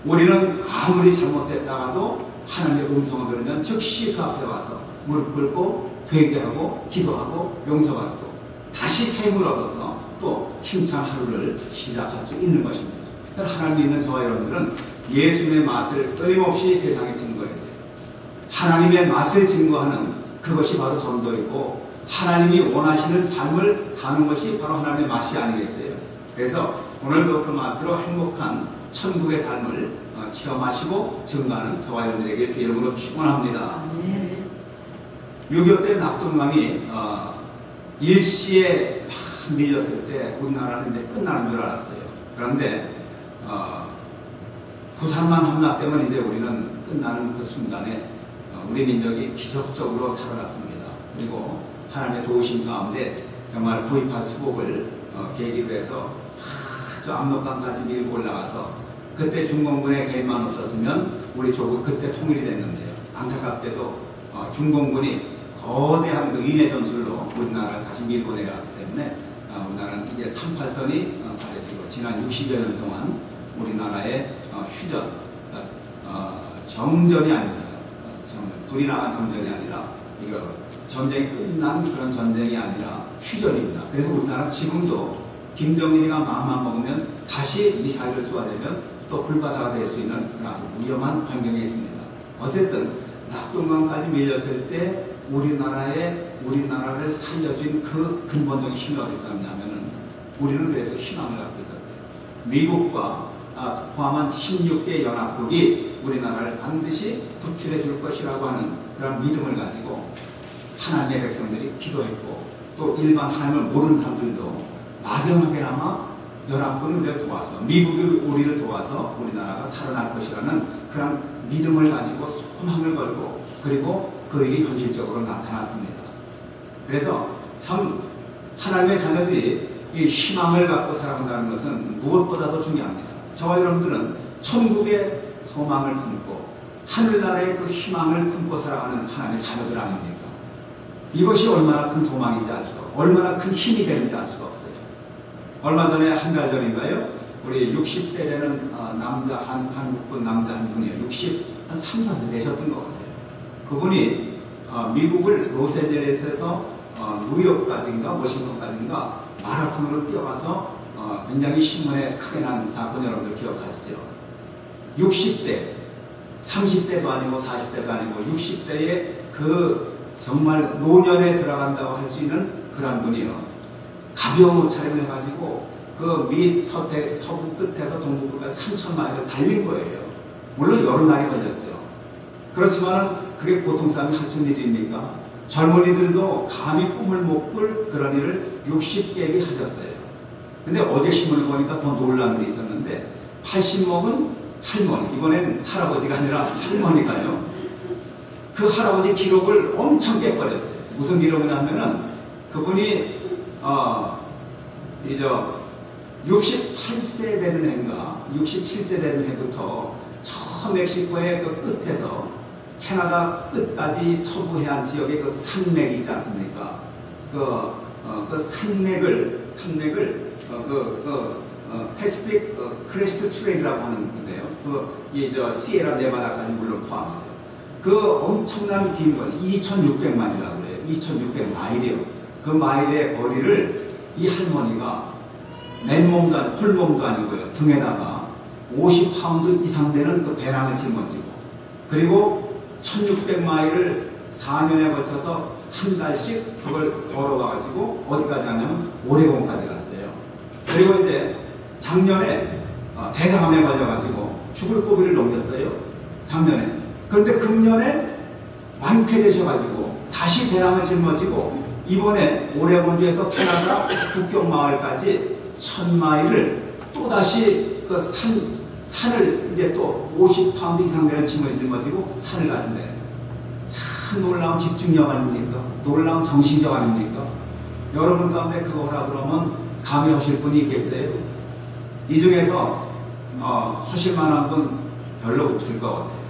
우리는 아무리 잘못됐다가도 하나님의 음성을 들으면 즉시 그 앞에 와서 무릎 꿇고 회개하고 기도하고 용서받고 다시 샘을 얻어서 또 힘찬 하루를 시작할 수 있는 것입니다. 하나님 믿는 저와 여러분들은 예수님의 맛을 끊임없이 세상에 증거해야 돼요. 하나님의 맛을 증거하는 그것이 바로 전도이고 하나님이 원하시는 삶을 사는 것이 바로 하나님의 맛이 아니겠어요. 그래서 오늘도 그 맛으로 행복한 천국의 삶을 체험하시고 증거하는 저와 여러분들에게 주 이름으로 축원합니다. 6.25 때 낙동강이 일시에 막 밀렸을 때 우리나라는 이제 끝나는 줄 알았어요. 그런데 부산만 함락되면 이제 우리는 끝나는 그 순간에 우리 민족이 기적적으로 살아났습니다. 그리고 하나님의 도우심 가운데 정말 구입할 수복을 계기로 해서 저 압록강까지 밀고 올라가서 그때 중공군의 개입만 없었으면 우리 조국 그때 통일이 됐는데요. 안타깝게도 중공군이 거대한 그 인해 전술로 우리나라를 다시 밀고 내려왔기 때문에 우리나라는 이제 38선이 가려지고 지난 60여 년 동안 우리나라의 휴전, 정전이 아닙니다. 불이 나간 정전이 아니라 이거 전쟁이 끝난 그런 전쟁이 아니라 휴전입니다. 그래서 우리나라 지금도 김정일이가 마음만 먹으면 다시 미사일을 쏘아내면 또 불바다가 될 수 있는 아주 위험한 환경에 있습니다. 어쨌든 낙동강까지 밀렸을 때 우리나라를 살려준 그 근본적인 힘이 어디 있었냐면은 우리는 그래도 희망을 갖고 있었어요. 미국과 포함한 16개 연합국이 우리나라를 반드시 구출해 줄 것이라고 하는 그런 믿음을 가지고 하나님의 백성들이 기도했고 또 일반 하나님을 모르는 사람들도 막연하게나마 연합국을 우리를 도와서 미국이 우리를 도와서 우리나라가 살아날 것이라는 그런 믿음을 가지고 소망을 걸고 그리고 그 일이 현실적으로 나타났습니다. 그래서 참 하나님의 자녀들이 이 희망을 갖고 살아간다는 것은 무엇보다도 중요합니다. 저와 여러분들은 천국의 소망을 품고 하늘나라의 그 희망을 품고 살아가는 하나님의 자녀들 아닙니까? 이것이 얼마나 큰 소망인지 알 수가 없고 얼마나 큰 힘이 되는지 알 수가 없어요. 얼마 전에 한 달 전인가요? 우리 60대 되는 한국분 남자 한 분이에요. 한 3, 4세 되셨던 것 같아요. 그분이 미국을 로스앤젤레스에서 뉴욕까지인가 워싱턴까지인가 마라톤으로 뛰어가서 굉장히 신문에 크게 난 사건 여러분들 기억하시죠? 60대, 30대도 아니고 40대도 아니고 60대의 그 정말 노년에 들어간다고 할 수 있는 그런 분이요. 가벼운 옷차림을 해가지고 그 서부 끝에서 동부 끝까지 3,000마일을 달린 거예요. 물론 여러 날이 걸렸죠. 그렇지만 그게 보통 사람이 할 수 있는 일입니까? 젊은이들도 감히 꿈을 못 꿀 그런 일을 60개기 하셨어요. 근데 어제 신문을 보니까 더 놀라운 일이 있었는데 80 먹은 할머니, 이번엔 할아버지가 아니라 할머니가요. 그 할아버지 기록을 엄청 깨버렸어요. 무슨 기록이냐면은 그분이 68세 되는 해인가 67세 되는 해부터 저 멕시코의 그 끝에서 캐나다 끝까지 서부 해안 지역의 그 산맥 있지 않습니까? 그 산맥을 패시픽 크레스트 트레일이라고 하는 건데요. 시에라 네바다까지 물론 포함하죠. 그 엄청난 긴 건 2,600마일이라고 그래요. 2,600마일이요. 그 마일의 거리를 이 할머니가 맨몸도 아니고 홀몸도 아니고요. 등에다가 50파운드 이상 되는 그 배낭을 짊어지고 그리고 1,600마일을 4년에 거쳐서 한 달씩 그걸 걸어와가지고 어디까지 가냐면 오레곤까지 갔어요. 그리고 이제 작년에 대장암에 걸려가지고 죽을 고비를 넘겼어요. 작년에. 그런데 금년에 완쾌되셔가지고 다시 배낭을 짊어지고 이번에 오레곤주에서 캐나다 국경 마을까지 1,000마일을 또다시 그 산을 이제 또 50파운드 이상 되는 짐을 짊어지고 산을 가신대요. 참 놀라운 집중력 아닙니까? 놀라운 정신력 아닙니까? 여러분 가운데 그거 하라 그러면 감히 하실 분이 있겠어요? 이 중에서 하실 만한 분 별로 없을 것 같아요.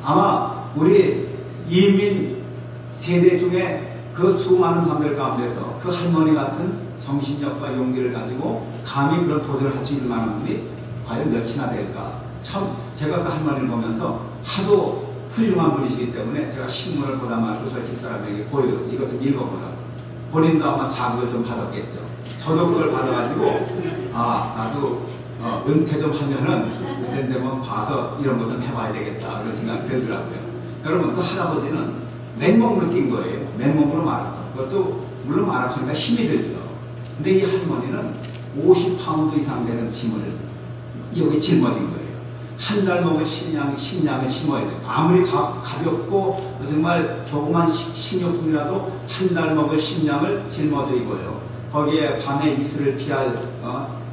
아마 우리 이민 세대 중에 그 수많은 사람들 가운데서 그 할머니 같은 정신력과 용기를 가지고 감히 그런 도전을 할 수 있는 만한 분이 과연 몇이나 될까 참 제가 그 할머니를 보면서 하도 훌륭한 분이시기 때문에 제가 신문을 보다 말고 저희 집사람에게 보여줬어요. 이것 좀 읽어보라. 본인도 아마 자극을 좀 받았겠죠. 저도 그걸 받아가지고 나도 은퇴 좀 하면은 은퇴 되면 봐서 이런 거 좀 해봐야 되겠다 그런 생각이 들더라고요. 여러분 그 할아버지는 맨몸으로 뛴 거예요. 맨몸으로 마라톤. 그것도 물론 마라톤이니까 힘이 들죠. 근데 이 할머니는 50파운드 이상 되는 짐을 여기 짊어진 거예요. 한 달 먹을 식량을 심어야 돼요. 아무리 가볍고 정말 조그만 식료품이라도 한 달 먹을 식량을 짊어져 입어요. 거기에 밤에 이슬을 피할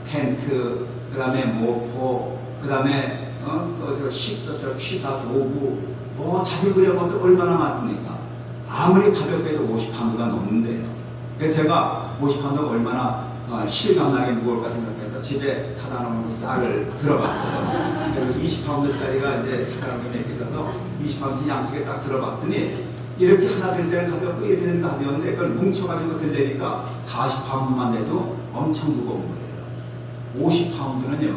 텐트, 그 다음에 모포, 그 다음에 취사 도구, 자질 그려본 것도 얼마나 많습니까? 아무리 가볍게 해도 50파운드가 넘는데요. 그래서 제가 50파운드가 얼마나 실감나게 무거울까 생각해서 집에 사다 놓은 쌀을 들어봤어요. 그래서 20파운드짜리가 이제 사다 놓은 게 몇 개 있어서 20파운드 양쪽에 딱 들어봤더니 이렇게 하나 들 때는 가볍고 이렇게 되는 거 가벼운데 그걸 뭉쳐가지고 들려니까 40파운드만 돼도 엄청 무거운 거예요. 50파운드는요,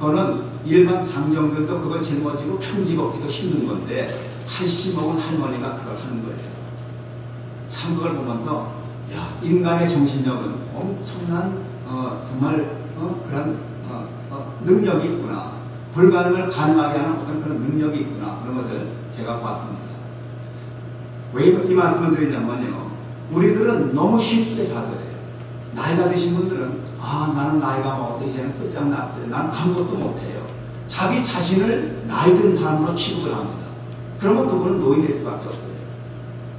그거는 일반 장정들도 그걸 짊어지고 평지 걷기도 힘든 건데 80 먹은 할머니가 그걸 하는 거예요. 참 그걸 보면서 인간의 정신력은 엄청난 정말 그런 능력이 있구나. 불가능을 가능하게 하는 어떤 그런 능력이 있구나. 그런 것을 제가 봤습니다. 왜 이 말씀을 드리냐면요. 우리들은 너무 쉽게 사더래요. 나이가 드신 분들은 나는 나이가 먹어서 이제는 끝장났어요. 난 아무것도 못해요. 자기 자신을 나이 든 사람으로 취급을 합니다. 그러면 그분은 노인이 될 수밖에 없어요.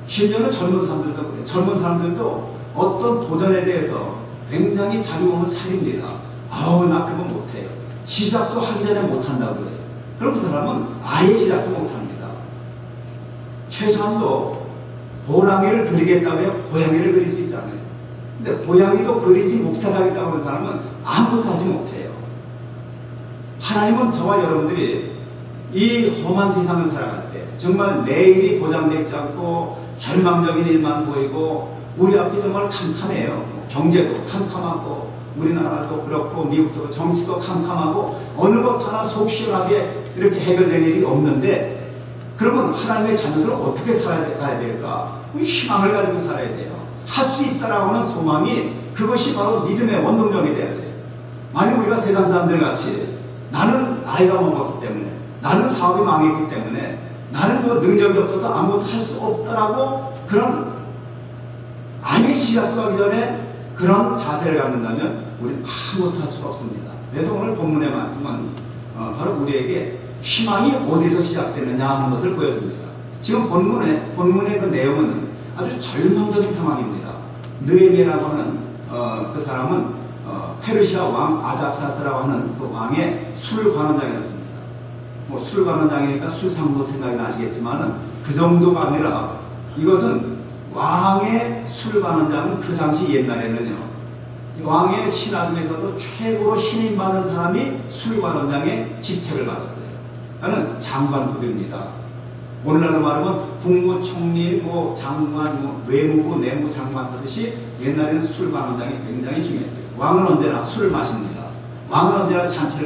심지어는 젊은 사람들도 그래요. 젊은 사람들도 어떤 도전에 대해서 굉장히 자기 몸을 살립니다. 나 그건 못해요. 시작도 하기 전에 못한다고 그래요. 그럼 그 사람은 아예 시작도 못합니다. 최소한도 호랑이를 그리겠다고 해요. 고양이를 그릴 수 있잖아요. 근데 고양이도 그리지 못하겠다고 하는 사람은 아무것도 하지 못해요. 하나님은 저와 여러분들이 이 험한 세상을 살아갈 때 정말 내일이 보장되어 있지 않고 절망적인 일만 보이고 우리 앞이 정말 캄캄해요. 경제도 캄캄하고 우리나라도 그렇고 미국도 정치도 캄캄하고 어느 것 하나 속 시원하게 이렇게 해결될 일이 없는데 그러면 하나님의 자녀들은 어떻게 살아야 될까? 희망을 가지고 살아야 돼요. 할 수 있다라고 하는 소망이 그것이 바로 믿음의 원동력이 돼야 돼요. 만약 우리가 세상 사람들 같이 나는 나이가 먹었기 때문에 나는 사업이 망했기 때문에 나는 뭐 능력이 없어서 아무것도 할 수 없다라고 그런 아예 시작도 하기 전에 그런 자세를 갖는다면 우리는 아무것도 할 수가 없습니다. 그래서 오늘 본문의 말씀은 바로 우리에게 희망이 어디서 시작되느냐 하는 것을 보여줍니다. 지금 본문의 그 내용은 아주 절망적인 상황입니다. 느헤미야라고 하는 그 사람은 페르시아 왕 아닥사스라고 하는 그 왕의 술 관원장이었습니다. 뭐 술 관원장이니까 술상도 생각이 나시겠지만은 그 정도가 아니라 이것은 왕의 술 관원장은 그 당시 옛날에는요, 왕의 신하 중에서도 최고로 신임받는 사람이 술 관원장의 직책을 받았어요. 나는 장관급입니다. 오늘날로 말하면 국무총리, 장관, 외무부, 내무장관 하듯이 옛날에는 술 관원장이 굉장히 중요했어요. 왕은 언제나 술을 마십니다. 왕은 언제나 잔치를